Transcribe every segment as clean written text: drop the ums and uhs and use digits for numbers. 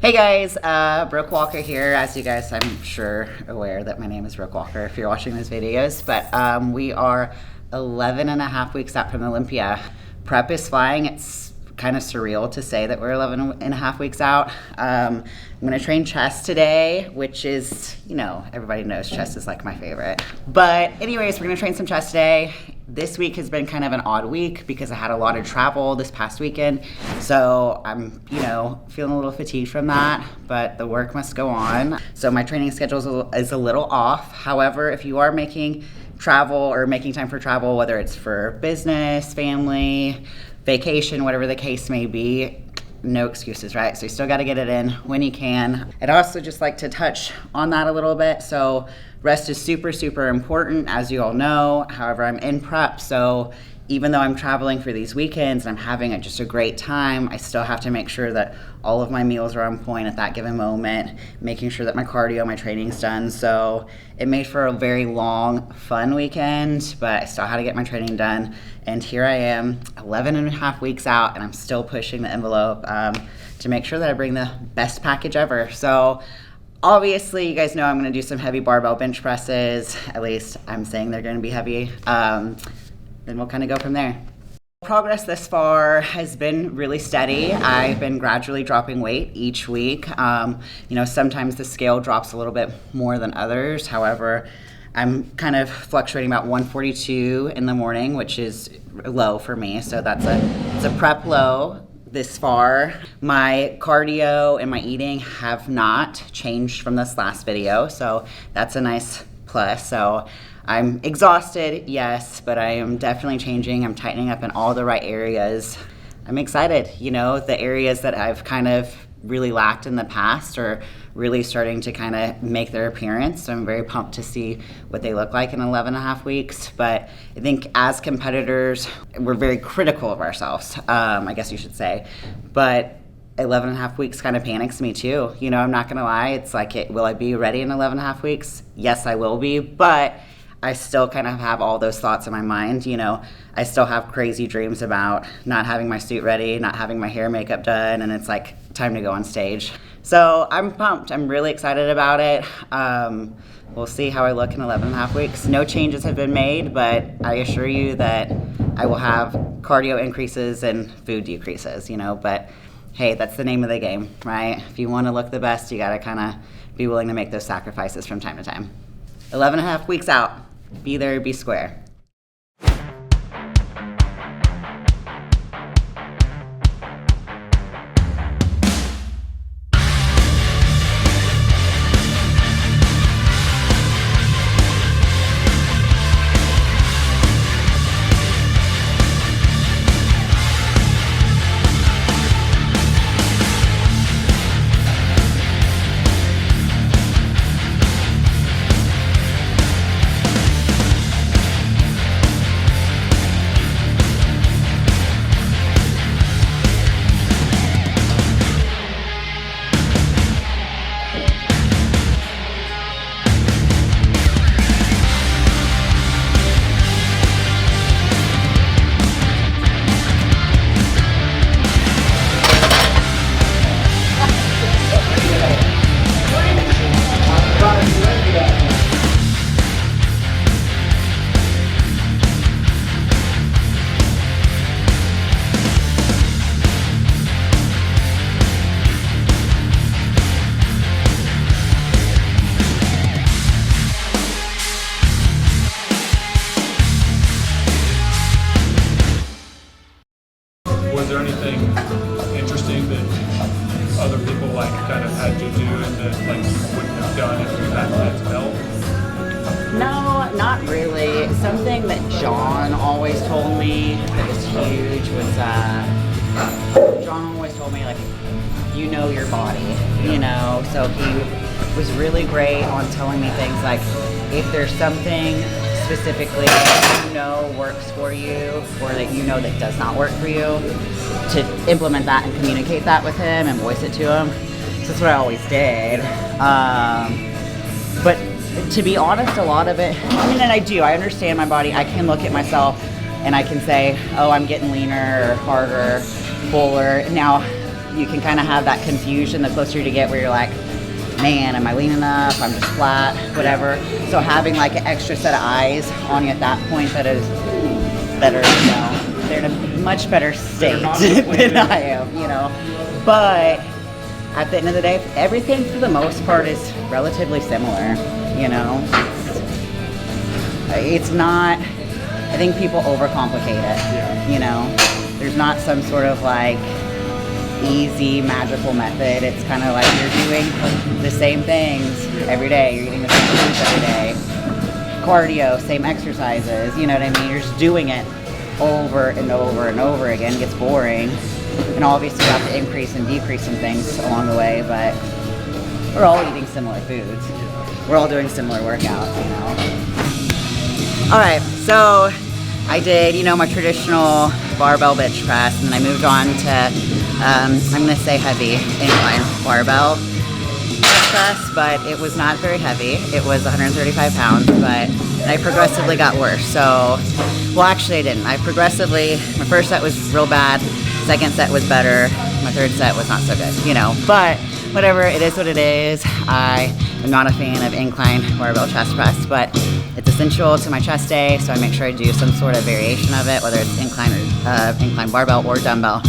Hey guys, Brooke Walker here. As you guys, I'm sure aware that my name is Brooke Walker if you're watching these videos, but we are 11 and a half weeks out from Olympia. Prep is flying. It's kind of surreal to say that we're 11 and a half weeks out. I'm gonna train chest today, which is, you know, everybody knows chest is like my favorite. But anyways, we're gonna train some chest today. This week has been kind of an odd week because I had a lot of travel this past weekend. So I'm, feeling a little fatigued from that, but the work must go on. So my training schedule is a little off. However, if you are making travel or making time for travel, whether it's for business, family, vacation, whatever the case may be, no excuses, right? So you still got to get it in when you can. I'd also just like to touch on that a little bit. So rest is super, super important, as you all know. However, I'm in prep, so even though I'm traveling for these weekends and I'm having just a great time, I still have to make sure that all of my meals are on point at that given moment, making sure that my cardio, my training's done. So it made for a very long, fun weekend, but I still had to get my training done. And here I am, 11 and a half weeks out, and I'm still pushing the envelope to make sure that I bring the best package ever. So obviously, you guys know I'm gonna do some heavy barbell bench presses. At least I'm saying they're gonna be heavy. Then we'll kind of go from there. Progress this far has been really steady. I've been gradually dropping weight each week. Sometimes the scale drops a little bit more than others. However, I'm kind of fluctuating about 142 in the morning, which is low for me. So it's a prep low this far. My cardio and my eating have not changed from this last video. So that's a nice plus. So I'm exhausted, yes, but I am definitely changing. I'm tightening up in all the right areas. I'm excited. The areas that I've kind of really lacked in the past are really starting to kind of make their appearance. So I'm very pumped to see what they look like in 11 and a half weeks. But I think as competitors, we're very critical of ourselves, I guess you should say. But 11 and a half weeks kind of panics me too. I'm not gonna lie. It's like, will I be ready in 11 and a half weeks? Yes, I will be, but I still kind of have all those thoughts in my mind. I still have crazy dreams about not having my suit ready, not having my hair and makeup done, and it's like time to go on stage. So I'm pumped. I'm really excited about it. We'll see how I look in 11 and a half weeks. No changes have been made, but I assure you that I will have cardio increases and food decreases, but hey, that's the name of the game, right? If you want to look the best, you got to kind of be willing to make those sacrifices from time to time. 11 and a half weeks out. Be there, be square. Was there anything interesting that other people kind of had you do and that you wouldn't have done if you hadn't had help? No, not really. Something that John always told me that was huge was, John always told me, you know your body, So he was really great on telling me things like, if there's something specifically works for you or that that does not work for you, to implement that and communicate that with him and voice it to him. So that's what I always did. But to be honest, a lot of it, and I understand my body. I can look at myself and I can say, oh, I'm getting leaner or harder, fuller. Now, you can kind of have that confusion the closer you get where you're like, man, am I lean enough? I'm just flat, whatever. So having like an extra set of eyes on you at that point that is better, you know, they're in a much better state than I am, you know. But at the end of the day, everything for the most part is relatively similar, you know. It's not, I think people overcomplicate it, you know. There's not some sort of like easy magical method. It's kind of like you're doing the same things every day. You're eating the same foods every day. Cardio, same exercises, you know what I mean? You're just doing it over and over and over again. It gets boring. And obviously you have to increase and decrease some things along the way, but we're all eating similar foods. We're all doing similar workouts, you know. All right, so I did, you know, my traditional barbell bench press, and then I moved on to, I'm gonna say heavy incline barbell bench press, but it was not very heavy. It was 135 pounds, but I progressively got worse. So, well, actually I didn't. I progressively, my first set was real bad, second set was better, my third set was not so good, you know, but whatever, it is what it is. I am not a fan of incline barbell chest press, but it's essential to my chest day, so I make sure I do some sort of variation of it, whether it's incline barbell or dumbbell.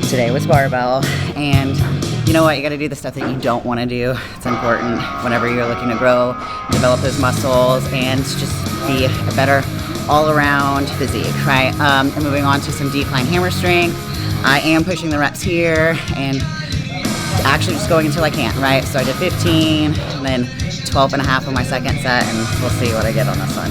Today was barbell, and you know what? You got to do the stuff that you don't want to do. It's important whenever you're looking to grow, develop those muscles, and just be a better all-around physique, right? And moving on to some decline hammer strength. I am pushing the reps here, and actually just going until I can't, right? So I did 15, and then 12 and a half on my second set, and we'll see what I get on this one.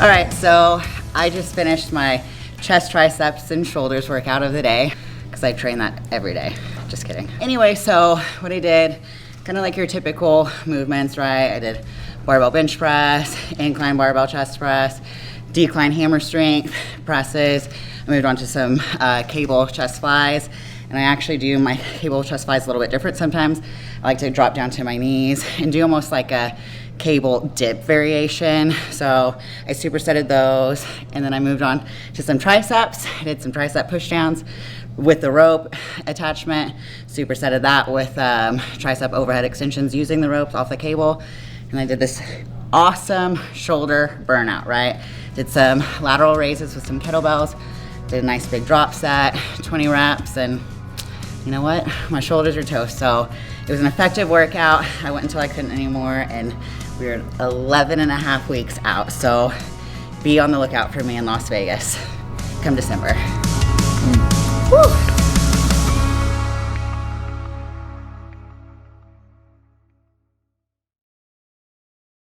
All right, so I just finished my chest, triceps, and shoulders workout of the day because I train that every day. Just kidding. Anyway, so what I did, kind of like your typical movements, right? I did barbell bench press, incline barbell chest press, decline hammer strength presses. I moved on to some cable chest flies, and I actually do my cable chest flies a little bit different sometimes. I like to drop down to my knees and do almost like a cable dip variation. So I supersetted those, and then I moved on to some triceps. I did some tricep push downs with the rope attachment, supersetted that with tricep overhead extensions using the ropes off the cable, and I did this awesome shoulder burnout, right? Did some lateral raises with some kettlebells, did a nice big drop set, 20 reps, and you know what? My shoulders are toast. So it was an effective workout. I went until I couldn't anymore, and we were 11 and a half weeks out. So be on the lookout for me in Las Vegas come December. Woo!